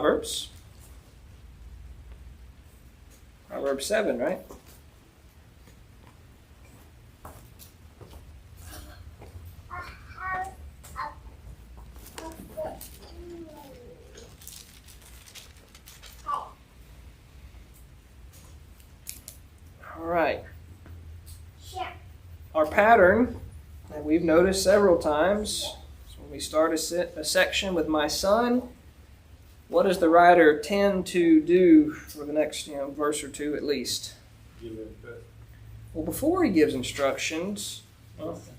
Proverbs. Proverbs 7, right? All right. Our pattern that we've noticed several times is when we start a section with my son, what does the writer tend to do for the next verse or two at least? Well, before he gives instructions,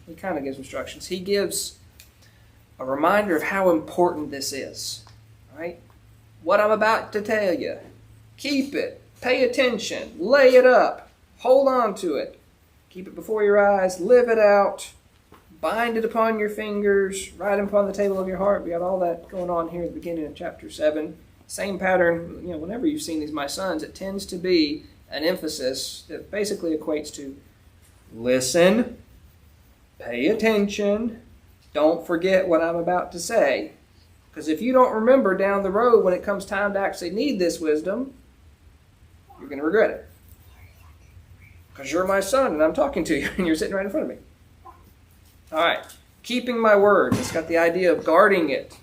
he kind of gives instructions. He gives a reminder of how important this is. Right? What I'm about to tell you, keep it, pay attention, lay it up, hold on to it. Keep it before your eyes, live it out, bind it upon your fingers, write it upon the table of your heart. We got all that going on here at the beginning of chapter 7. Same pattern, whenever you've seen these My Sons, it tends to be an emphasis that basically equates to listen, pay attention, don't forget what I'm about to say. Because if you don't remember down the road when it comes time to actually need this wisdom, you're going to regret it. Because you're my son and I'm talking to you and you're sitting right in front of me. All right. Keeping my word. It's got the idea of guarding it.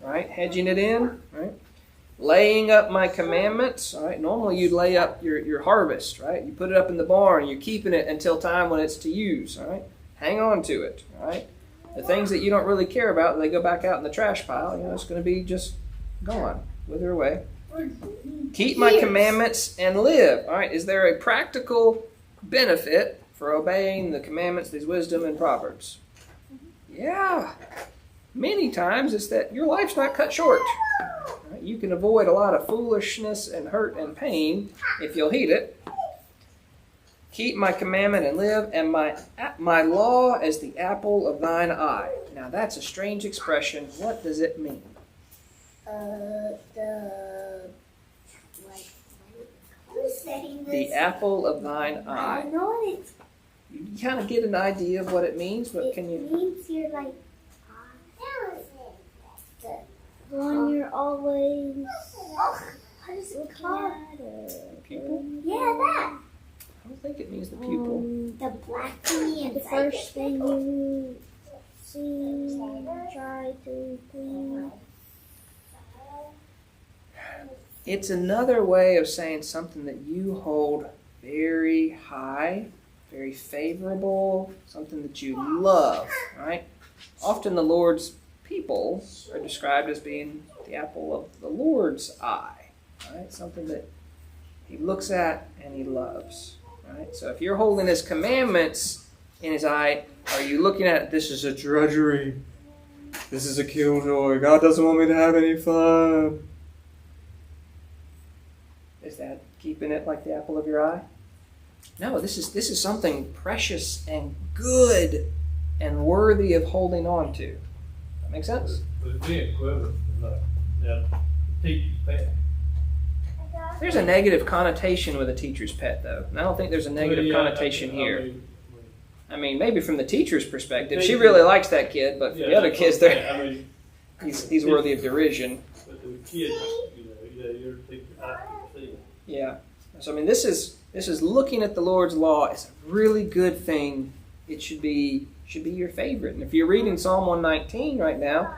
Right? Hedging it in. Right? Laying up my commandments. All right. Normally you'd lay up your harvest. Right? You put it up in the barn and you're keeping it until time when it's to use. All right. Hang on to it. All right. The things that you don't really care about, they go back out in the trash pile. It's going to be just gone. Wither away. Keep my commandments and live. All right, is there a practical benefit for obeying the commandments, these wisdom and Proverbs? Yeah. Many times it's that your life's not cut short. Right? You can avoid a lot of foolishness and hurt and pain if you'll heed it. Keep my commandment and live, and my law as the apple of thine eye. Now that's a strange expression. What does it mean? The apple of thine eye. I know it. You kind of get an idea of what it means, but can you? It means you're like the one you're always. What is it called? Pupil? Yeah, that. I don't think it means the pupil. The black thing. The first thing you see, try to clean. It's another way of saying something that you hold very high, very favorable, something that you love, right? Often the Lord's people are described as being the apple of the Lord's eye, right? Something that he looks at and he loves, right? So if you're holding his commandments in his eye, are you looking at this is a drudgery, this is a killjoy, God doesn't want me to have any fun? Is that keeping it like the apple of your eye? No, this is something precious and good and worthy of holding on to. That make sense? But it's being equivalent to teacher's pet. There's a negative connotation with a teacher's pet, though. And I don't think there's a negative connotation here. I mean, maybe from the teacher's perspective, she really likes that kid, but for the other kids, he's worthy of derision. But the kids, you're teacher. Yeah. So I mean, this is looking at the Lord's law. It's a really good thing. It should be your favorite. And if you're reading Psalm 119 right now,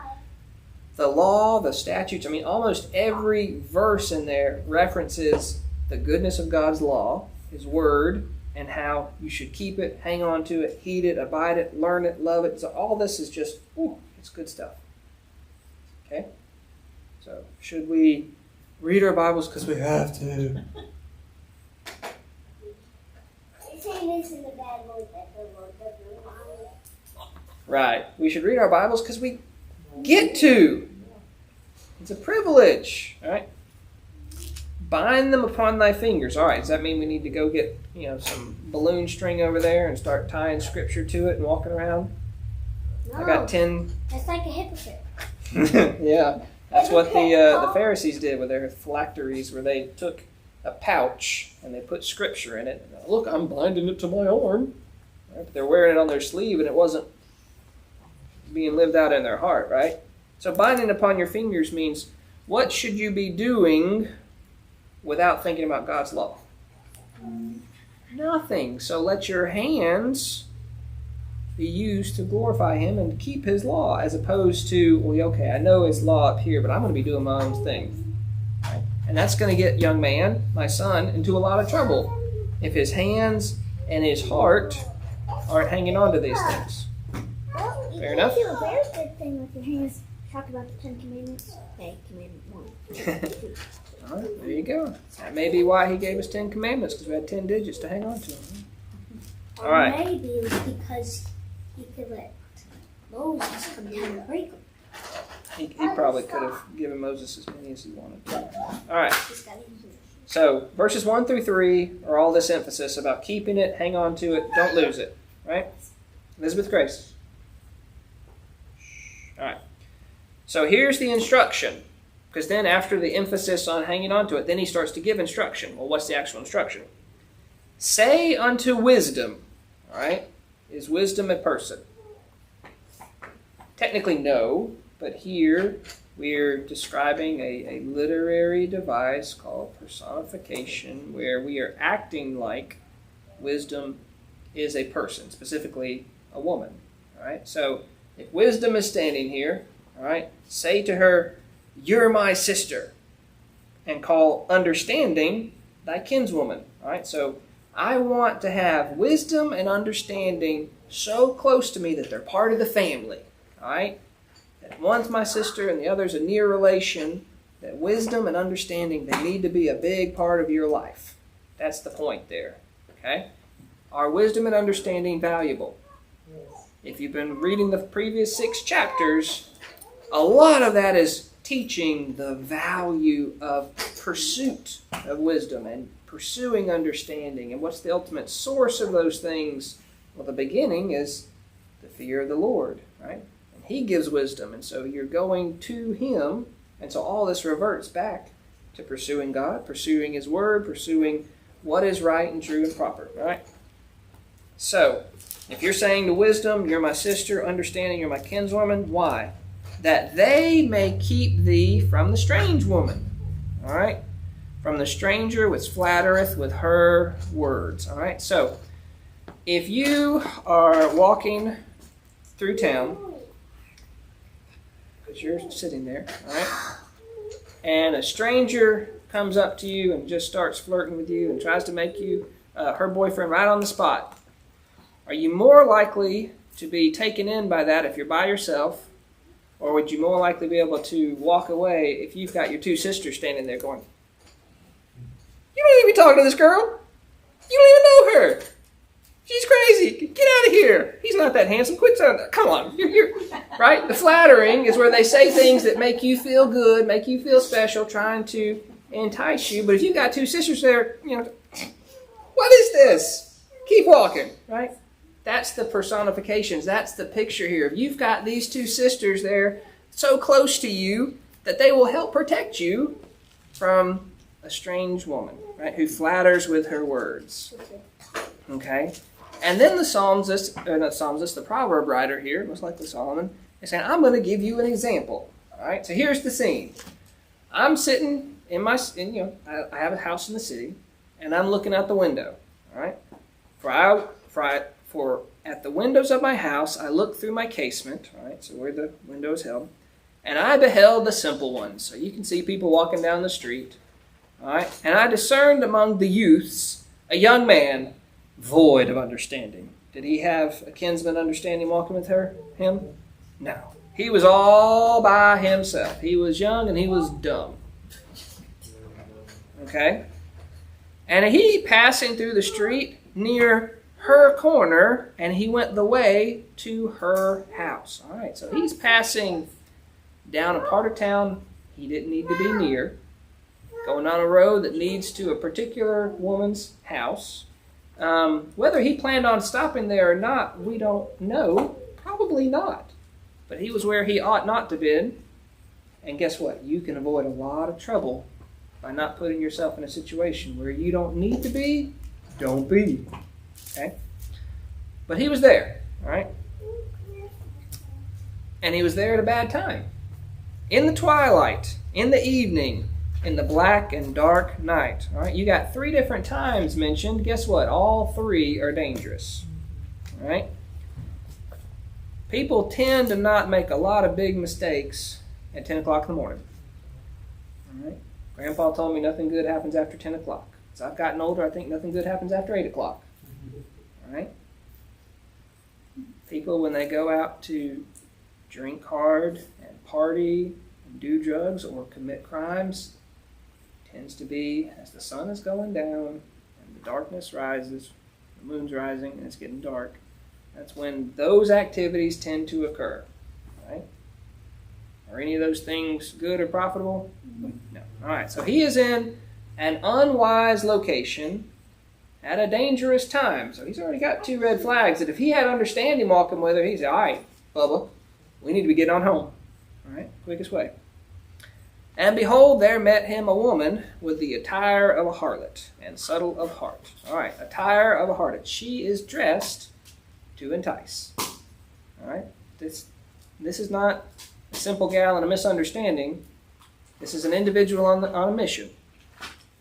the law, the statutes, I mean, almost every verse in there references the goodness of God's law, His Word, and how you should keep it, hang on to it, heed it, abide it, learn it, love it. So all this is just, it's good stuff. Okay? So should we read our Bibles because we have to? They say this in the bad word that the Lord doesn't want. Right. We should read our Bibles because we get to. It's a privilege. All right. Bind them upon thy fingers. All right. Does that mean we need to go get some balloon string over there and start tying scripture to it and walking around? No, I got 10. That's like a hypocrite. Yeah. That's what the Pharisees did with their phylacteries, where they took a pouch and they put scripture in it. Look, I'm binding it to my arm. Right? But they're wearing it on their sleeve, and it wasn't being lived out in their heart, right? So binding upon your fingers means what should you be doing without thinking about God's law? Nothing. So let your hands be used to glorify Him and keep His law, as opposed to, well, okay, I know His law up here, but I'm going to be doing my own thing. Right? And that's going to get young man, my son, into a lot of trouble if his hands and his heart aren't hanging on to these things. Well, you Fair can enough? do a very good thing with your hands. Talk about the 10 Commandments. Okay, Commandment 1. All right, there you go. That may be why He gave us 10 commandments, because we had 10 digits to hang on to. All right. Or maybe it was because He could let Moses come down and break them. He probably could have given Moses as many as he wanted to. All right. Just got into it. So verses 1 through 3 are all this emphasis about keeping it, hang on to it, don't lose it. Right? Elizabeth Grace. All right. So here's the instruction. Because then after the emphasis on hanging on to it, then he starts to give instruction. Well, what's the actual instruction? Say unto wisdom. All right? Is wisdom a person? Technically, no. But here we're describing a literary device called personification, where we are acting like wisdom is a person, specifically a woman. All right? So if wisdom is standing here, all right, say to her, "You're my sister," and call understanding thy kinswoman. All right? So I want to have wisdom and understanding so close to me that they're part of the family. All right? That one's my sister and the other's a near relation. That wisdom and understanding, they need to be a big part of your life. That's the point there. Okay? Are wisdom and understanding valuable? If you've been reading the previous 6 chapters, a lot of that is teaching the value of pursuit of wisdom and pursuing understanding. And what's the ultimate source of those things? Well, the beginning is the fear of the Lord, right? And He gives wisdom, and so you're going to Him, and so all this reverts back to pursuing God, pursuing His Word, pursuing what is right and true and proper, right? So, if you're saying to wisdom, "You're my sister," understanding, "You're my kinswoman," why? That they may keep thee from the strange woman. All right? From the stranger which flattereth with her words. All right? So, if you are walking through town, because you're sitting there, all right, and a stranger comes up to you and just starts flirting with you and tries to make you her boyfriend right on the spot, are you more likely to be taken in by that if you're by yourself? Or would you more likely be able to walk away if you've got your 2 sisters standing there going, "You don't need to be talking to this girl. You don't even know her. She's crazy. Get out of here. He's not that handsome. Quit saying that. Come on." You're right? The flattering is where they say things that make you feel good, make you feel special, trying to entice you. But if you've got 2 sisters there, what is this? Keep walking, right? That's the personifications. That's the picture here. If you've got these 2 sisters there so close to you that they will help protect you from a strange woman, right, who flatters with her words. Okay? And then the proverb writer here, most likely Solomon, is saying, I'm going to give you an example. All right? So here's the scene. I'm sitting I have a house in the city, and I'm looking out the window. All right? For at the windows of my house, I looked through my casement, right, so where the window is held, and I beheld the simple ones. So you can see people walking down the street, all right, and I discerned among the youths a young man void of understanding. Did he have a kinsman understanding walking with him? No. He was all by himself. He was young and he was dumb. Okay? And he passing through the street near her corner, and he went the way to her house. All right, so he's passing down a part of town he didn't need to be near, going on a road that leads to a particular woman's house. Whether he planned on stopping there or not, we don't know. Probably not. But he was where he ought not to have been. And guess what? You can avoid a lot of trouble by not putting yourself in a situation where you don't need to be. Don't be. Okay? But he was there, all right? And he was there at a bad time. in the twilight, in the evening, in the black and dark night. All right, you got 3 different times mentioned. Guess what? All 3 are dangerous. All right? People tend to not make a lot of big mistakes at 10 o'clock in the morning. All right? Grandpa told me nothing good happens after 10 o'clock. As I've gotten older, I think nothing good happens after 8 o'clock. All right? People, when they go out to drink hard and party and do drugs or commit crimes, tends to be as the sun is going down and the darkness rises, the moon's rising and it's getting dark. That's when those activities tend to occur. Right? Are any of those things good or profitable? No. All right, so he is in an unwise location at a dangerous time. So he's already got 2 red flags that if he had understanding walking with her, he'd say, all right, Bubba, we need to be getting on home. All right, quickest way. And behold, there met him a woman with the attire of a harlot and subtle of heart. All right, attire of a harlot. She is dressed to entice. All right, this is not a simple gal and a misunderstanding. This is an individual on a mission.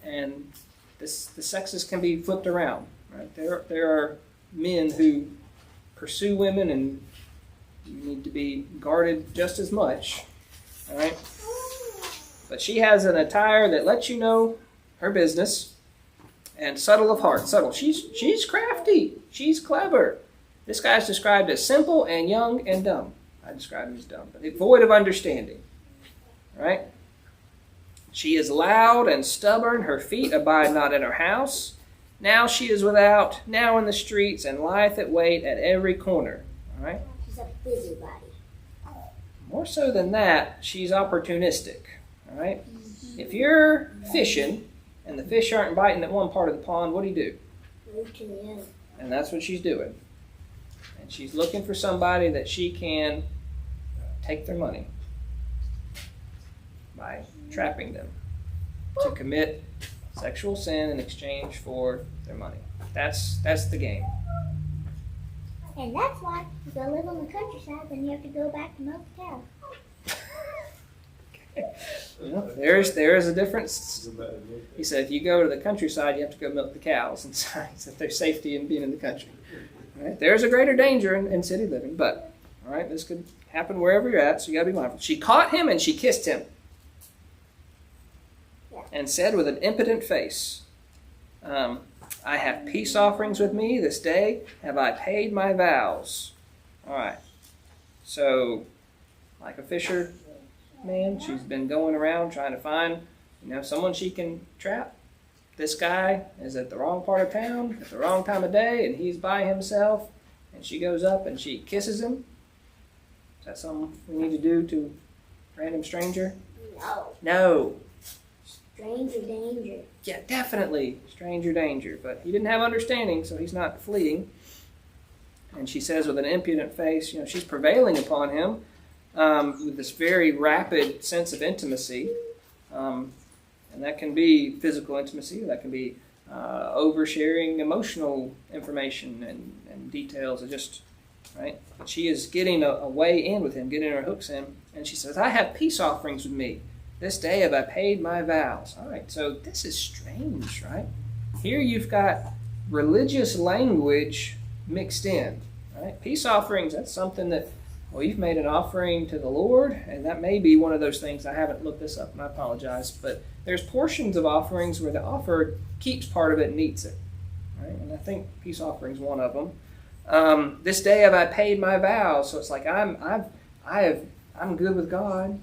And the sexes can be flipped around. Right? There are men who pursue women, and you need to be guarded just as much. All right? But she has an attire that lets you know her business, and subtle of heart. Subtle. She's crafty. She's clever. This guy's described as simple and young and dumb. I describe him as dumb, but void of understanding. All right? She is loud and stubborn. Her feet abide not in her house. Now she is without, now in the streets, and lieth at wait at every corner. All right? She's a busybody. More so than that, she's opportunistic. All right? If you're fishing and the fish aren't biting at one part of the pond, what do? Move to the end. And that's what she's doing. And she's looking for somebody that she can take their money by trapping them to commit sexual sin in exchange for their money. That's the game. And that's why you go live on the countryside, then you have to go back to milk the cow. Well, there is a difference. He said if you go to the countryside, you have to go milk the cows. And so he said there's safety in being in the country. All right? There's a greater danger in city living, but all right, this could happen wherever you're at, so you got to be mindful. She caught him and she kissed him. And said with an impotent face, I have peace offerings with me this day. Have I paid my vows? All right. So, like a fisherman, she's been going around trying to find, someone she can trap. This guy is at the wrong part of town at the wrong time of day, and he's by himself. And she goes up and she kisses him. Is that something we need to do to a random stranger? No. Stranger danger. Yeah, definitely stranger danger. But he didn't have understanding, so he's not fleeing. And she says with an impudent face, she's prevailing upon him with this very rapid sense of intimacy. And that can be physical intimacy. That can be oversharing emotional information and details. Right? But she is getting a way in with him, getting her hooks in. And she says, I have peace offerings with me. This day have I paid my vows. All right, so this is strange, right? Here you've got religious language mixed in. Right? Peace offerings, that's something that, you've made an offering to the Lord, and that may be one of those things. I haven't looked this up, and I apologize, but there's portions of offerings where the offerer keeps part of it and eats it. Right? And I think peace offerings one of them. This day have I paid my vows. So it's like I'm good with God.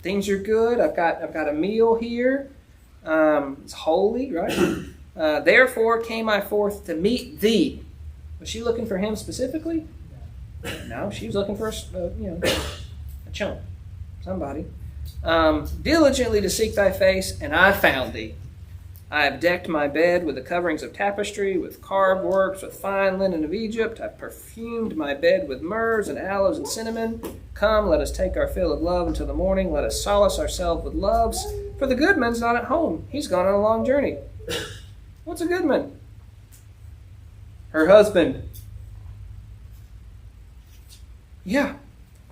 Things are good. I've got a meal here. It's holy, right? Therefore came I forth to meet thee. Was she looking for him specifically? No, she was looking for a chump, somebody. Diligently to seek thy face, and I found thee. I have decked my bed with the coverings of tapestry, with carved works, with fine linen of Egypt. I've perfumed my bed with myrrhs and aloes and cinnamon. Come, let us take our fill of love until the morning. Let us solace ourselves with loves. For the goodman's not at home. He's gone on a long journey. What's a goodman? Her husband. Yeah.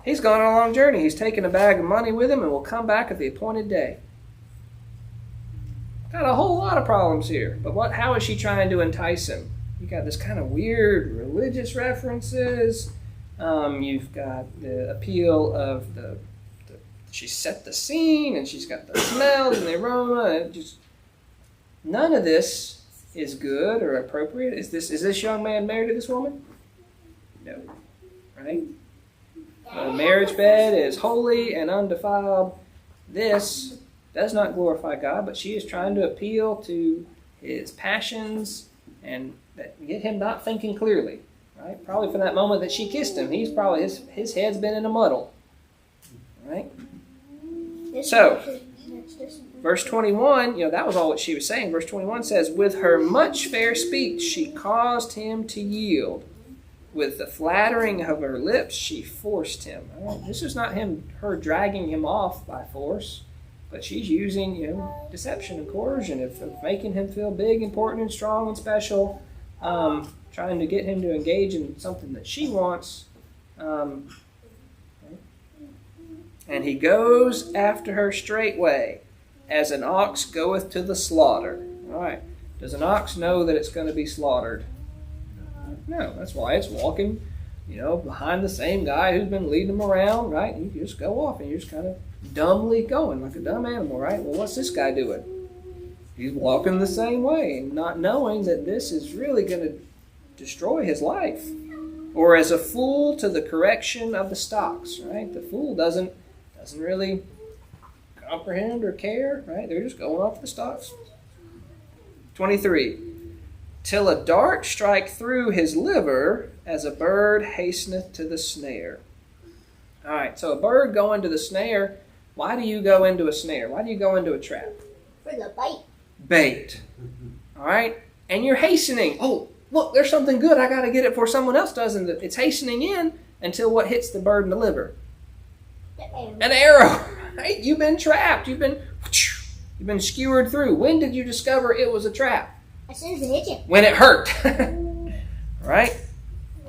He's gone on a long journey. He's taken a bag of money with him and will come back at the appointed day. Got a whole lot of problems here. But how is she trying to entice him? You got this kind of weird religious references. You've got the appeal of she set the scene, and she's got the smells and the aroma, and just none of this is good or appropriate. Is this young man married to this woman? No. Right? The marriage bed is holy and undefiled. This does not glorify God, but she is trying to appeal to his passions and get him not thinking clearly. Right? Probably from that moment that she kissed him, he's probably his head's been in a muddle. Right? So, verse 21, that was all what she was saying. Verse 21 says, with her much fair speech she caused him to yield. With the flattering of her lips she forced him. Right? This is not her dragging him off by force, but she's using deception and coercion of making him feel big, important, and strong and special, trying to get him to engage in something that she wants. And he goes after her straightway, as an ox goeth to the slaughter. All right. Does an ox know that it's going to be slaughtered? No. That's why it's walking, behind the same guy who's been leading him around, right? And you just go off and you're just kind of dumbly going like a dumb animal, right? Well, what's this guy doing? He's walking the same way, not knowing that this is really going to destroy his life. Or as a fool to the correction of the stocks, right? The fool doesn't really comprehend or care, right? They're just going off the stocks. 23. Till a dart strike through his liver, as a bird hasteneth to the snare. All right, so a bird going to the snare. Why do you go into a snare? Why do you go into a trap? For the bite. Bait. All right? And you're hastening. Oh, look, there's something good. I got to get it before someone else does. And it's hastening in until what hits the bird in the liver? An arrow. Right? You've been trapped. You've been skewered through. When did you discover it was a trap? As soon as it hit you. When it hurt. Right?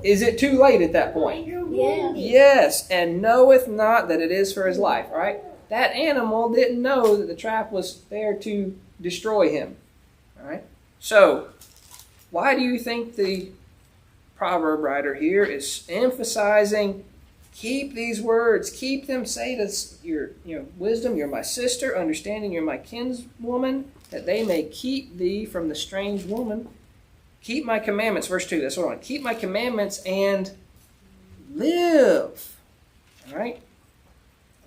Is it too late at that point? Yeah. Yes, and knoweth not that it is for his life. Right? That animal didn't know that the trap was there to destroy him. All right? So, why do you think the proverb writer here is emphasizing, keep these words, keep them, say to your wisdom, you're my sister, understanding you're my kinswoman, that they may keep thee from the strange woman. Keep my commandments, verse 2, that's what I want. Keep my commandments and live. All right?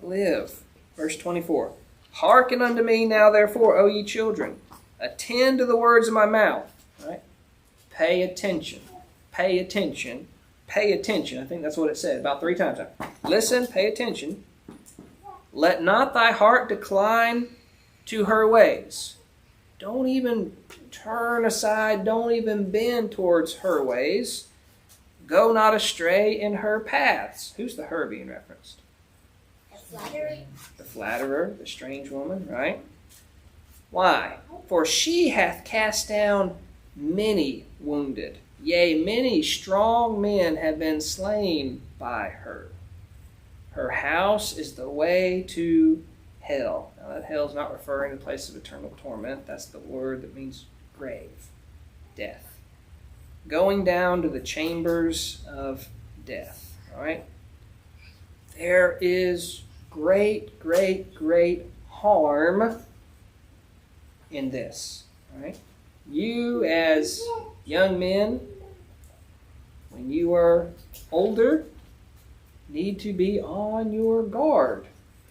Live. Verse 24. Hearken unto me now, therefore, O ye children. Attend to the words of my mouth. All right? Pay attention. Pay attention. Pay attention. I think that's what it said about 3 times. Listen, pay attention. Let not thy heart decline to her ways. Don't even turn aside. Don't even bend towards her ways. Go not astray in her paths. Who's the her being referenced? The flatterer. The flatterer, the strange woman, right? Why? For she hath cast down many wounded. Yea, many strong men have been slain by her. Her house is the way to hell. Now that hell is not referring to the place of eternal torment. That's the word that means grave, death. Going down to the chambers of death. All right? There is great, great, great harm in this. All right? You as young men, when you are older, need to be on your guard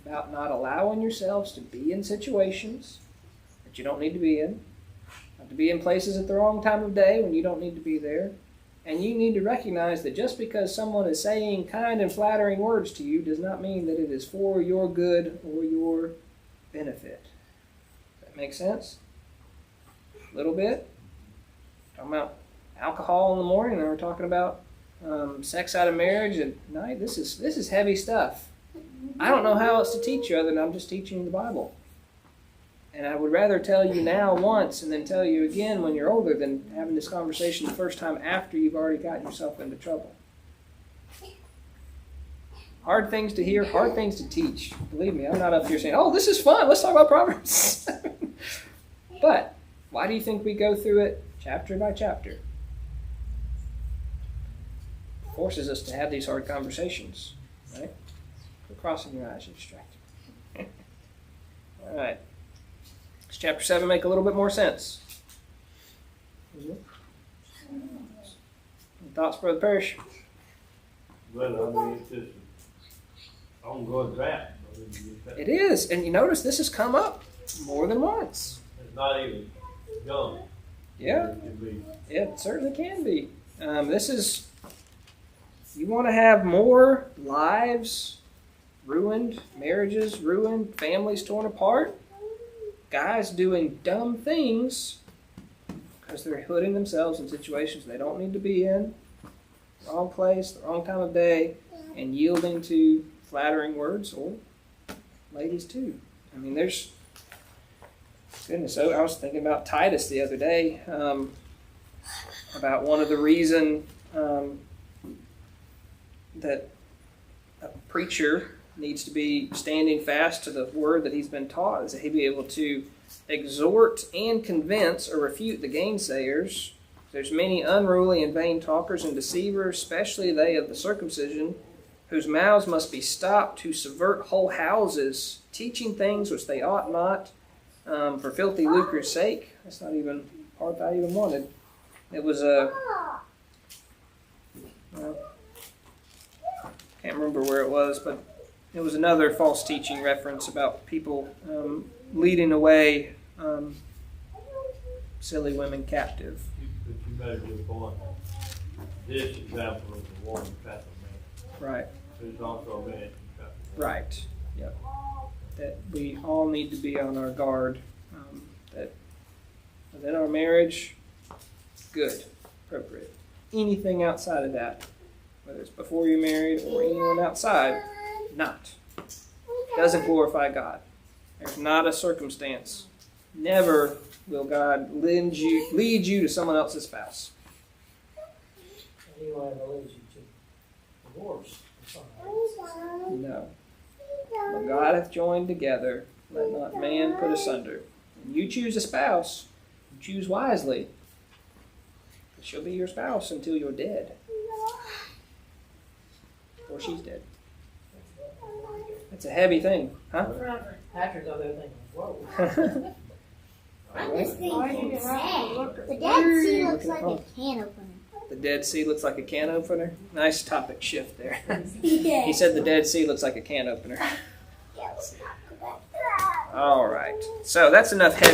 about not allowing yourselves to be in situations that you don't need to be in, not to be in places at the wrong time of day when you don't need to be there. And you need to recognize that just because someone is saying kind and flattering words to you does not mean that it is for your good or your benefit. Does that make sense? A little bit? Talking about alcohol in the morning, and we're talking about sex out of marriage at night. This is heavy stuff. I don't know how else to teach you other than I'm just teaching you the Bible. And I would rather tell you now once and then tell you again when you're older than having this conversation the first time after you've already gotten yourself into trouble. Hard things to hear, hard things to teach. Believe me, I'm not up here saying, oh, this is fun. Let's talk about Proverbs. But why do you think we go through it chapter by chapter? It forces us to have these hard conversations. Right? Quit crossing your eyes, you're distracted. All right. Does chapter 7 make a little bit more sense? Any thoughts, Brother Parrish? Well, I mean, it's just ongoing draft. It is. And you notice this has come up more than once. It's not even young. Yeah. It could be. It certainly can be. You want to have more lives ruined, marriages ruined, families torn apart, guys doing dumb things because they're putting themselves in situations they don't need to be in, wrong place, the wrong time of day, and yielding to flattering words, or ladies too. I mean, there's, goodness, so I was thinking about Titus the other day, about one of the reason that a preacher needs to be standing fast to the word that he's been taught, is that he be able to exhort and convince or refute the gainsayers. There's many unruly and vain talkers and deceivers, especially they of the circumcision, whose mouths must be stopped, who subvert whole houses, teaching things which they ought not, for filthy lucre's sake. That's not even part that I even wanted. It was can't remember where it was, but it was another false teaching reference about people leading away silly women captive. But you made a good point. This example is a woman trapping man. Right. There's also a man trapping man. Right. Yep. That we all need to be on our guard. That within our marriage, good, appropriate. Anything outside of that, whether it's before you're married or anyone outside, not. Doesn't glorify God. There's not a circumstance. Never will God lead you to someone else's spouse. And he will ever lead you to divorce from someone else. No. What God hath joined together, let not man put asunder. When you choose a spouse, you choose wisely. She'll be your spouse until you're dead. Or she's dead. It's a heavy thing, huh? Patrick's over there thinking, whoa. I'm just thinking sad. The Dead Sea looks like a can opener. The Dead Sea looks like a can opener. Nice topic shift there. Yeah. He said the Dead Sea looks like a can opener. Yeah, let's talk about that. All right. So that's enough heavy